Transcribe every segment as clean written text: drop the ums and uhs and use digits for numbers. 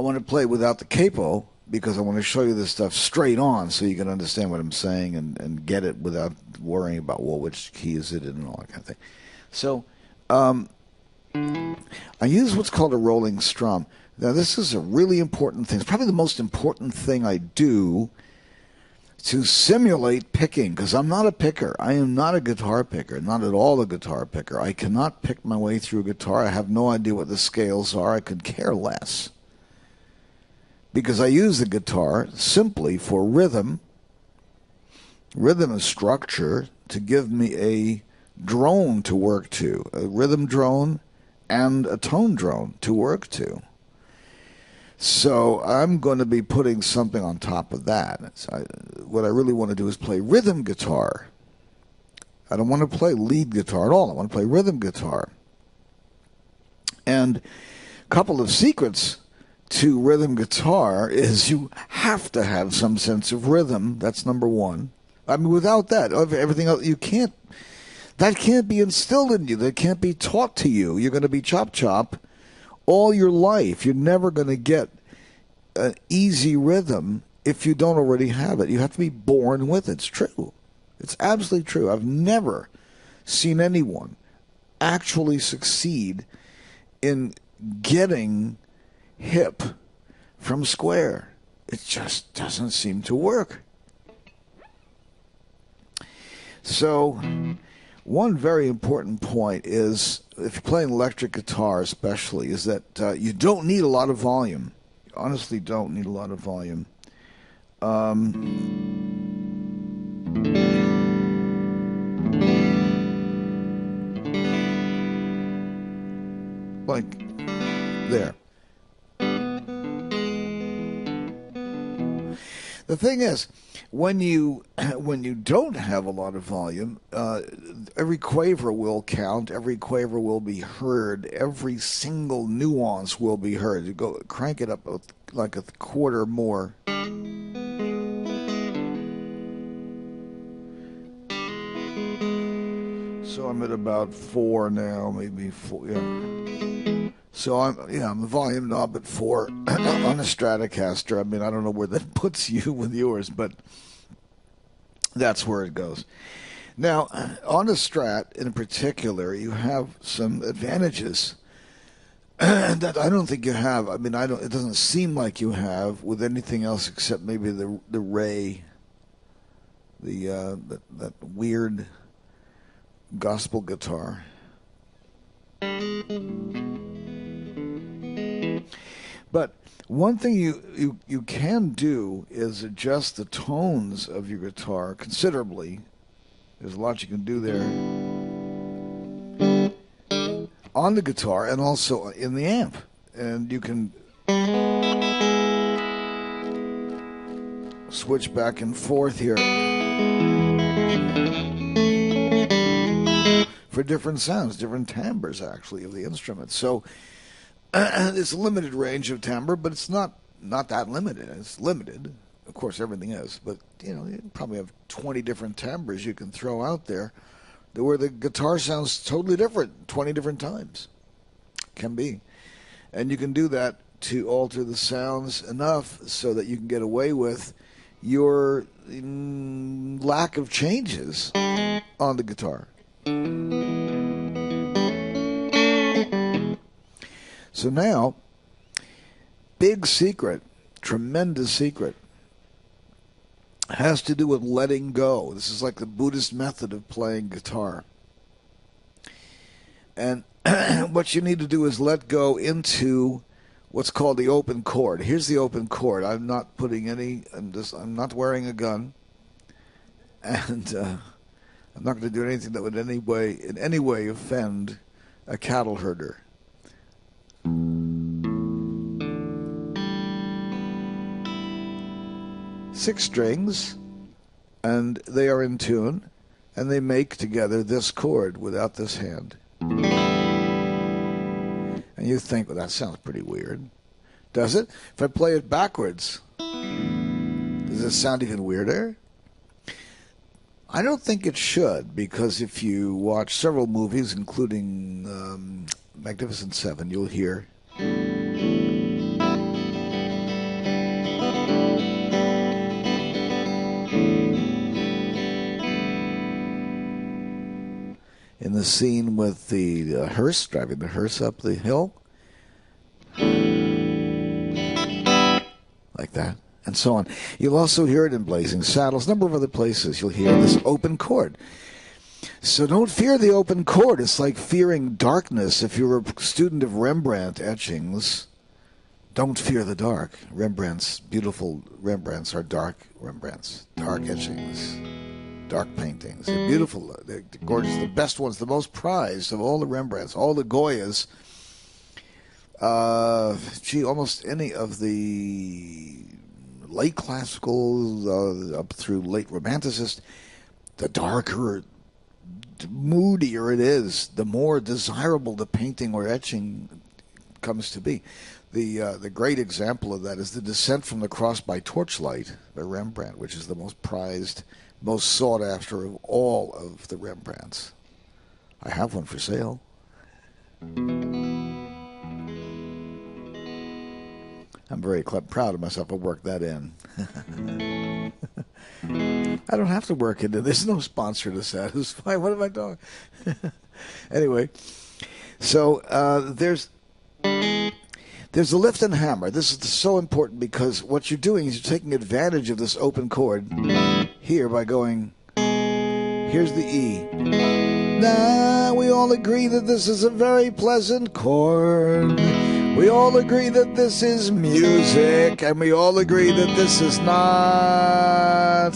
I want to play without the capo because I want to show you this stuff straight on so you can understand what I'm saying and get it without worrying about, well, which key is it in and all that kind of thing. So I use what's called a rolling strum. Now, this is a really important thing. It's probably the most important thing I do to simulate picking, because I'm not a picker. I am not a guitar picker, not at all a guitar picker. I cannot pick my way through a guitar. I have no idea what the scales are. I could care less. Because I use the guitar simply for rhythm and structure, to give me a drone to work to, a rhythm drone and a tone drone to work to. So I'm going to be putting something on top of that. What I really want to do is play rhythm guitar. I don't want to play lead guitar at all. I want to play rhythm guitar. And a couple of secrets to rhythm guitar is you have to have some sense of rhythm. That's number one. I mean, without that, everything else, that can't be instilled in you. That can't be taught to you. You're going to be chop all your life. You're never going to get an easy rhythm if you don't already have it. You have to be born with it. It's true. It's absolutely true. I've never seen anyone actually succeed in getting hip from square. It just doesn't seem to work. So one very important point is, if you're playing electric guitar especially, is that you don't need a lot of volume. You honestly don't need a lot of volume. Like there. The thing is, when you don't have a lot of volume, every quaver will count. Every quaver will be heard. Every single nuance will be heard. You go crank it up like a quarter more. So I'm at about 4 now, maybe 4. Yeah. So I'm a volume knob at 4 on a Stratocaster. I mean, I don't know where that puts you with yours, but that's where it goes. Now, on a Strat in particular, you have some advantages that I don't think you have. I mean, it doesn't seem like you have with anything else except maybe the Ray, that weird gospel guitar. But one thing you can do is adjust the tones of your guitar considerably. There's a lot you can do there on the guitar and also in the amp. And you can switch back and forth here for different sounds, different timbres actually of the instrument. So it's a limited range of timbre, but it's not that limited. It's limited. Of course, everything is. But, you probably have 20 different timbres you can throw out there where the guitar sounds totally different 20 different times. Can be. And you can do that to alter the sounds enough so that you can get away with your lack of changes on the guitar. So now, big secret, tremendous secret, has to do with letting go. This is like the Buddhist method of playing guitar. And what you need to do is let go into what's called the open chord. Here's the open chord. I'm not putting I'm not wearing a gun. And I'm not going to do anything that would in any way offend a cattle herder. 6 strings, and they are in tune, and they make together this chord without this hand. And you think, well, that sounds pretty weird. Does it? If I play it backwards, does it sound even weirder? I don't think it should, because if you watch several movies, including Magnificent Seven, you'll hear the scene with the hearse, driving the hearse up the hill. Like that, and so on. You'll also hear it in Blazing Saddles, a number of other places. You'll hear this open chord. So don't fear the open chord. It's like fearing darkness. If you're a student of Rembrandt etchings, don't fear the dark. Beautiful Rembrandts are dark Rembrandts, dark etchings, dark paintings. They're beautiful, they're gorgeous, the best ones, the most prized of all the Rembrandts, all the Goyas. Almost any of the late classical up through late romanticist, the darker, moodier it is, the more desirable the painting or etching comes to be. The great example of that is The Descent from the Cross by Torchlight by Rembrandt, which is the most prized, most sought after of all of the Rembrandts. I have one for sale. I'm very proud of myself. I worked that in. I don't have to work it in. There's no sponsor to satisfy. What am I doing? Anyway, so there's a lift and hammer. This is so important because what you're doing is you're taking advantage of this open chord here by going, here's the E. Now we all agree that this is a very pleasant chord. We all agree that this is music, and we all agree that this is not.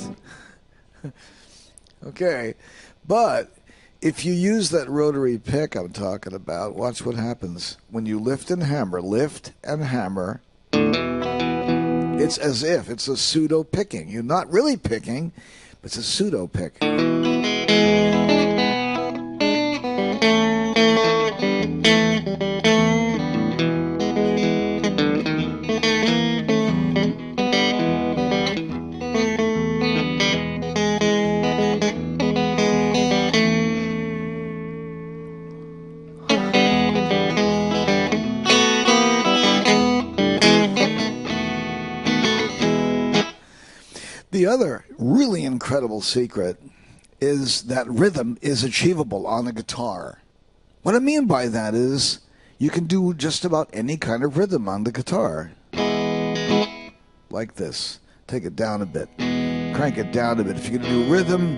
Okay, but if you use that rotary pick I'm talking about, watch what happens. When you lift and hammer, it's as if it's a pseudo picking. You're not really picking, but it's a pseudo pick. The other really incredible secret is that rhythm is achievable on a guitar. What I mean by that is you can do just about any kind of rhythm on the guitar. Like this. Take it down a bit. Crank it down a bit. If you're going to do rhythm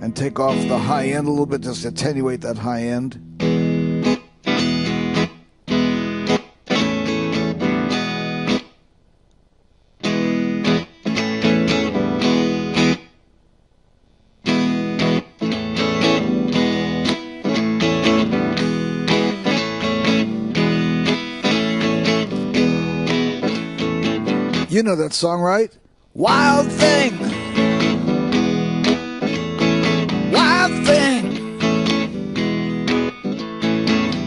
and take off the high end a little bit, just attenuate that high end. You know that song, right? Wild thing. Wild thing.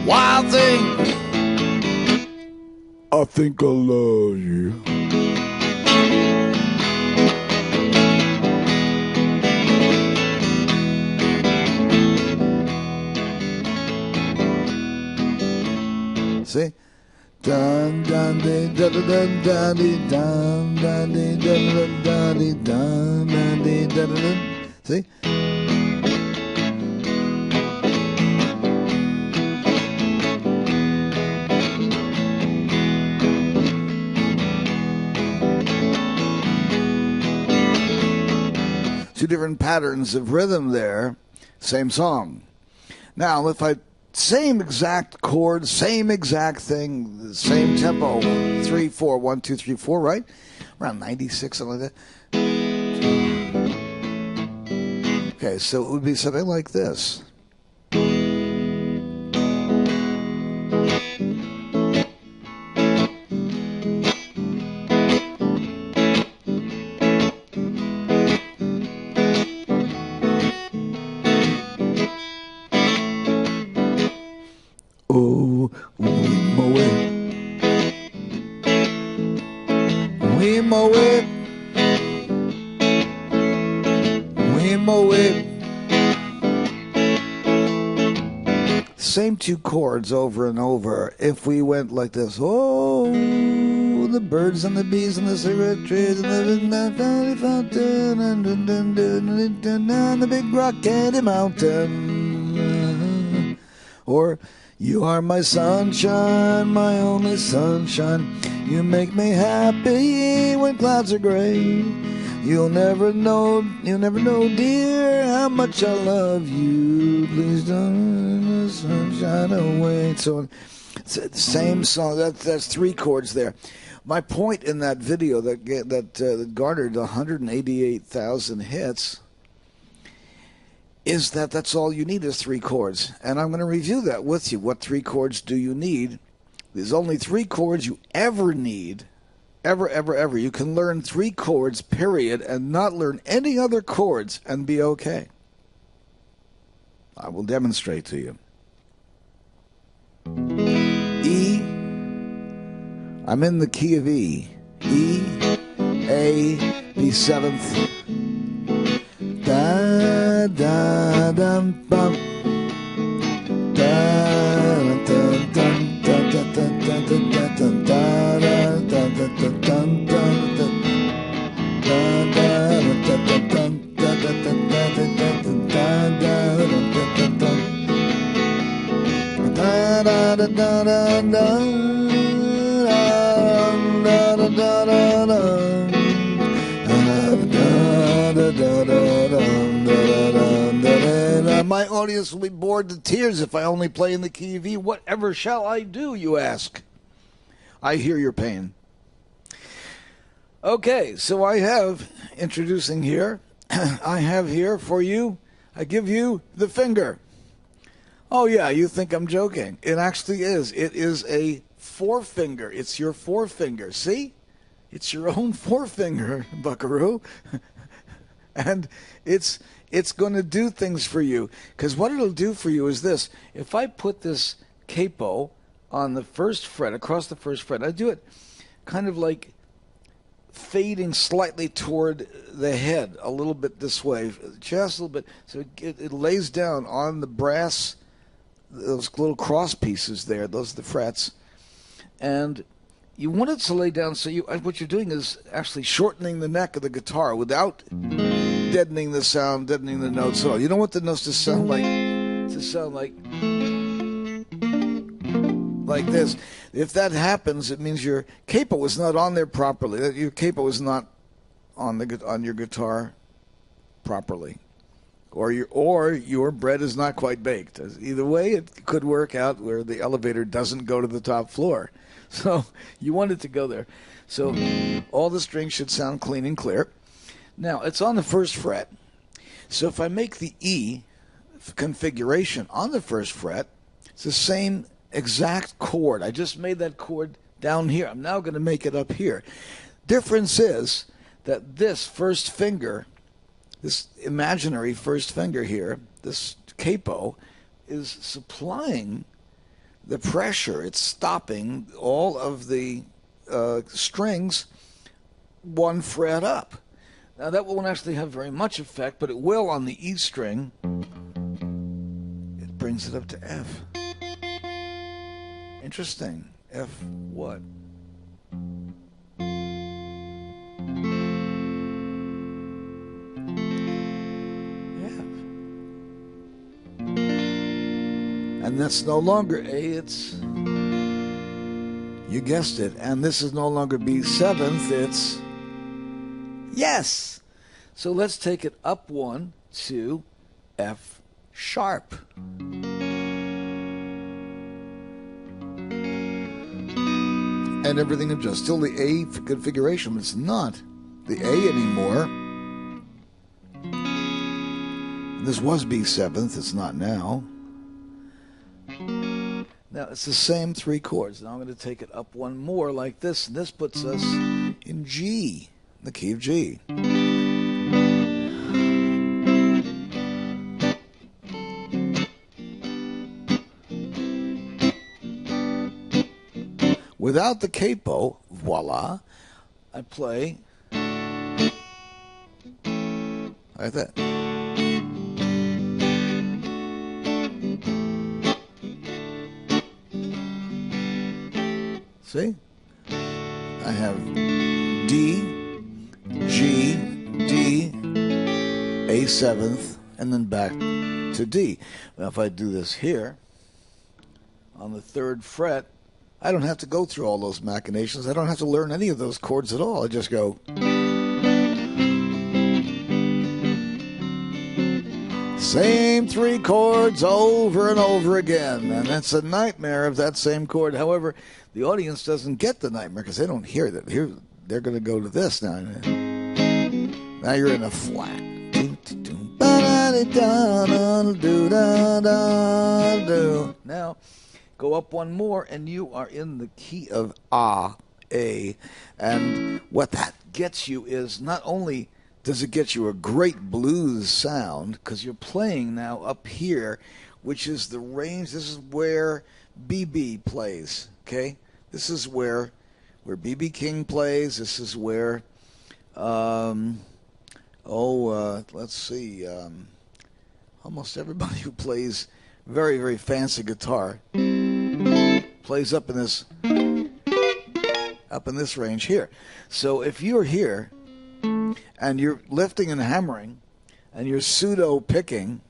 Wild thing. I think I love you. See? Dun dun dun dun dun dun dun dun dun dun dun dun dun dun. See? Two different patterns of rhythm there, same song. Now, if I same exact chord, same exact thing, same tempo, 3 4 1 2 3 4, right? Around 96, something like that. Okay, so it would be something like this. Same two chords over and over. If we went like this, oh, the birds and the bees and the cigarette trees and the fountain and the big rock candy mountain. Or, you are my sunshine, my only sunshine. You make me happy when clouds are gray. You'll never know, dear, how much I love you. Please don't let the sunshine away. So, it's the same song. That's 3 chords there. My point in that video that garnered 188,000 hits is that that's all you need is 3 chords. And I'm going to review that with you. What 3 chords do you need? There's only 3 chords you ever need. Ever. You can learn 3 chords, period, and not learn any other chords and be okay. I will demonstrate to you. E. I'm in the key of E. E, A, B 7th. Da da dum bum. Da dum dum dum dum dum dum dum da da da da da dum dum da da da da dum da da da da da da da da da da. My audience will be bored to tears if I only play in the key of E. Whatever shall I do, you ask? I hear your pain. Okay, so I have, introducing here, I have here for you, I give you the finger. Oh yeah, you think I'm joking. It actually is. It is a forefinger. It's your forefinger. See? It's your own forefinger, buckaroo. And it's going to do things for you. Because what it'll do for you is this. If I put this capo on the first fret, across the first fret, I do it kind of like fading slightly toward the head, a little bit this way, just a little bit. So it lays down on the brass, those little cross pieces there, those are the frets. And you want it to lay down, so what you're doing is actually shortening the neck of the guitar without deadening the sound, deadening the notes at all. You don't want the notes to sound like this. If that happens, it means your capo is not on there properly. Your capo is not on your guitar properly, or your bread is not quite baked. Either way, it could work out where the elevator doesn't go to the top floor. So you want it to go there. So all the strings should sound clean and clear. Now, it's on the first fret. So if I make the E configuration on the first fret, it's the same exact chord. I just made that chord down here. I'm now going to make it up here. Difference is that this first finger, this imaginary first finger here, this capo, is supplying the pressure. It's stopping all of the strings 1 fret up. Now that won't actually have very much effect, but it will on the E string. It brings it up to F. Interesting. F what? And that's no longer A, it's, you guessed it, and this is no longer B7th, it's, yes! So let's take it up 1 to F sharp. And everything adjusts. Still the A configuration, but it's not the A anymore. This was B7th, it's not now. Now, it's the same 3 chords. Now I'm going to take it up 1 more like this, and this puts us in G, the key of G. Without the capo, voila, I play like that. See? I have D, G, D, A7th, and then back to D. Now if I do this here, on the 3rd fret, I don't have to go through all those machinations. I don't have to learn any of those chords at all. I just go. Same 3 chords over and over again. And that's a nightmare of that same chord. However, the audience doesn't get the nightmare because they don't hear that. Here, they're going to go to this now. Now you're in a flat. Now, go up one more, and you are in the key of A. And what that gets you is not only does it get you a great blues sound, because you're playing now up here, which is the range. This is where B.B. plays, okay? This is where B.B. King plays. This is where, let's see, almost everybody who plays very, very fancy guitar plays up in this range here. So if you're here and you're lifting and hammering and you're pseudo picking,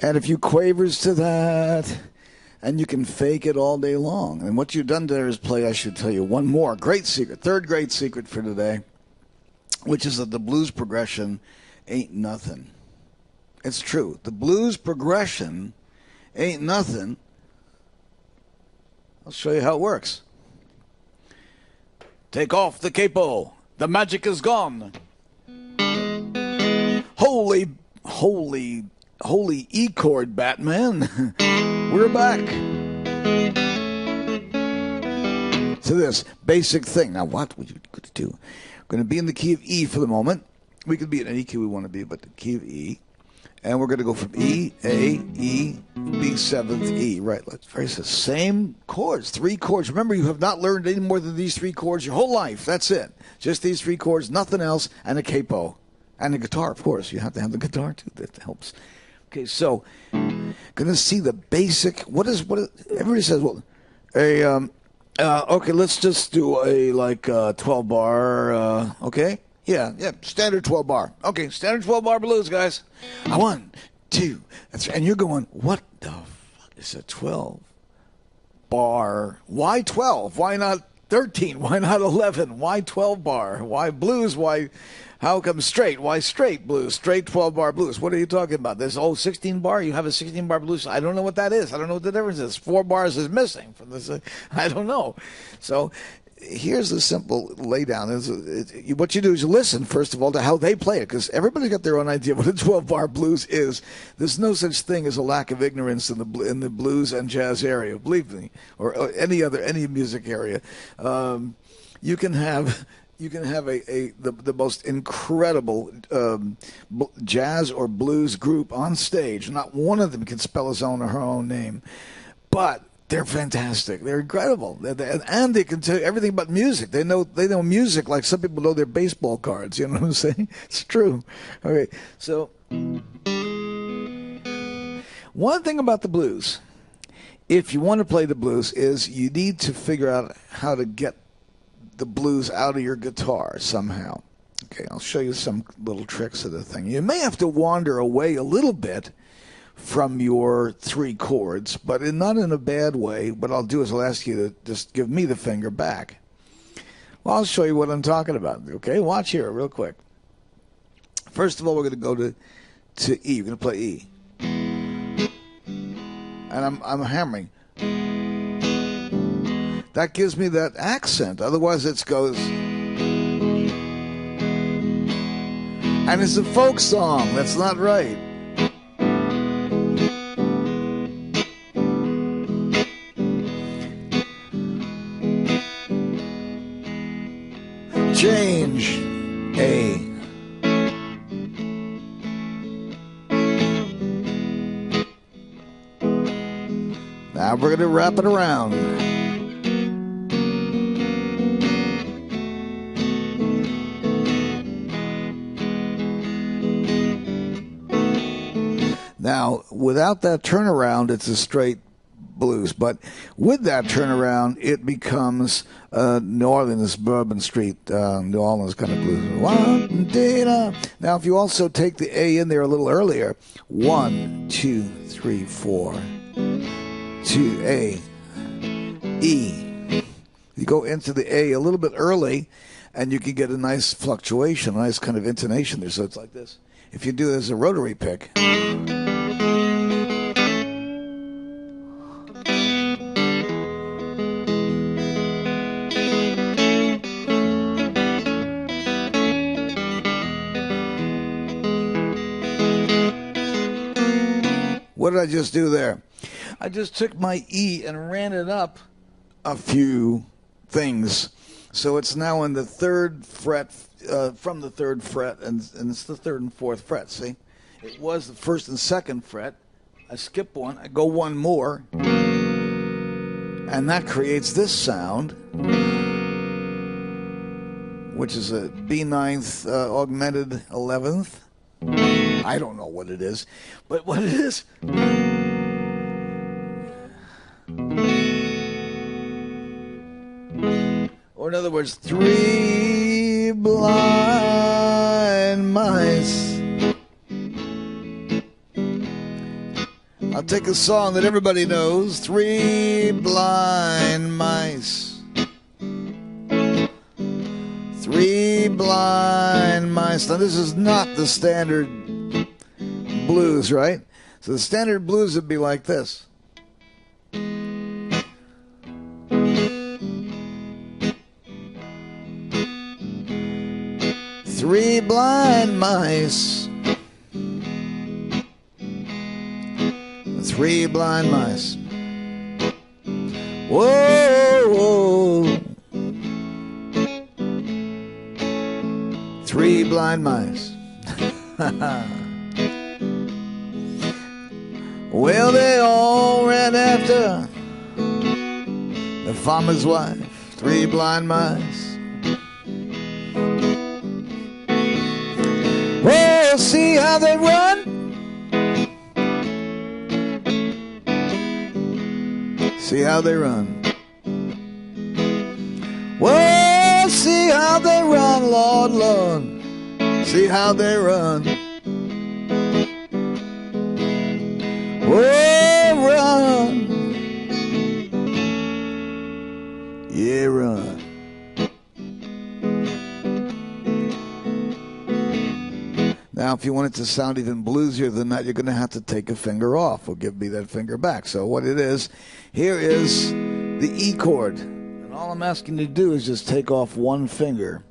add a few quavers to that, and you can fake it all day long. And what you've done there is play, I should tell you, one more great secret, 3rd great secret for today, which is that the blues progression ain't nothing. It's true. The blues progression ain't nothing. I'll show you how it works. Take off the capo. The magic is gone. Holy E chord, Batman. We're back to this basic thing. Now, what would you do? We're going to be in the key of E for the moment. We could be in any key we want to be, but the key of E. And we're going to go from E, A, E, B, 7th, E. Right, let's face it. Same chords, 3 chords. Remember, you have not learned any more than these 3 chords your whole life. That's it. Just these 3 chords, nothing else, and a capo. And a guitar, of course. You have to have the guitar, too. That helps. Okay, so gonna see the basic. What is everybody says? Well, okay, let's just do a 12 bar. Okay, yeah, standard 12 bar. Okay, standard 12 bar blues, guys. 1, 2, and you're going. What the fuck is a 12 bar? Why 12? Why not 13? Why not 11? Why 12 bar? Why blues? Why? How come straight? Why straight blues? Straight 12-bar blues. What are you talking about? There's 16-bar? You have a 16-bar blues? I don't know what that is. I don't know what the difference is. 4 bars is missing from this. I don't know. So here's the simple laydown. What you do is you listen, first of all, to how they play it, because everybody's got their own idea what a 12-bar blues is. There's no such thing as a lack of ignorance in the blues and jazz area, believe me, or any music area. You can have the most incredible jazz or blues group on stage. Not one of them can spell his own or her own name, but they're fantastic. They're incredible, and they can tell you everything about music. They know music like some people know their baseball cards. You know what I'm saying? It's true. Okay, so one thing about the blues, if you want to play the blues, is you need to figure out how to get the blues out of your guitar somehow. Okay, I'll show you some little tricks of the thing. You may have to wander away a little bit from your 3 chords, but not in a bad way. What I'll do is I'll ask you to just give me the finger back. Well, I'll show you what I'm talking about. Okay, watch here real quick. First of all, we're going to go to E. You're going to play E. And I'm hammering. That gives me that accent. Otherwise, it goes. And it's a folk song. That's not right. Change A. Now we're going to wrap it around. Now, without that turnaround, it's a straight blues. But with that turnaround, it becomes New Orleans, Bourbon Street, New Orleans kind of blues. Now, if you also take the A in there a little earlier, 1, 2, 3, 4, 2, A, E. You go into the A a little bit early, and you can get a nice fluctuation, a nice kind of intonation there. So it's like this. If you do it as a rotary pick. What did I just do there? I just took my E and ran it up a few things. So it's now in the third fret, from the third fret, and it's the third and fourth fret, see? It was the first and second fret. I skip one, I go one more, and that creates this sound, which is a B9th augmented 11th. I don't know what it is, but what it is. Or in other words, 3 blind mice. I'll take a song that everybody knows. 3 blind mice. 3 blind mice. Now, this is not the standard blues, right? So the standard blues would be like this. 3 blind mice. 3 blind mice. Whoa, whoa. 3 blind mice. Well, they all ran after the farmer's wife. 3 blind mice. Well, see how they run. See how they run. Well, see how they run, Lord, Lord. See how they run. Oh, run. Yeah, run. Now, if you want it to sound even bluesier than that, you're going to have to take a finger off or give me that finger back. So what it is, here is the E chord. And all I'm asking you to do is just take off one finger.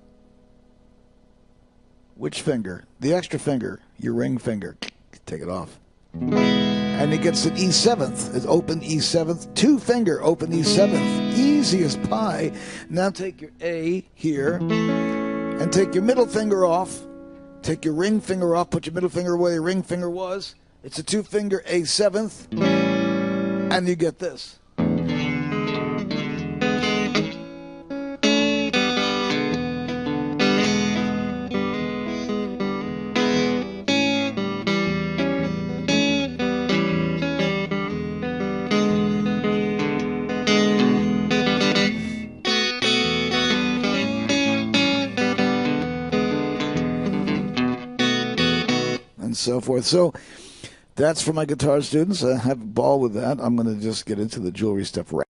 Which finger? The extra finger, your ring finger. Take it off. And it gets an E7th. It's open E7th. 2 finger open E7th. Easy as pie. Now take your A here and take your middle finger off. Take your ring finger off. Put your middle finger where your ring finger was. It's a 2 finger A7th. And you get this. And so forth. So that's for my guitar students. I have a ball with that. I'm going to just get into the jewelry stuff right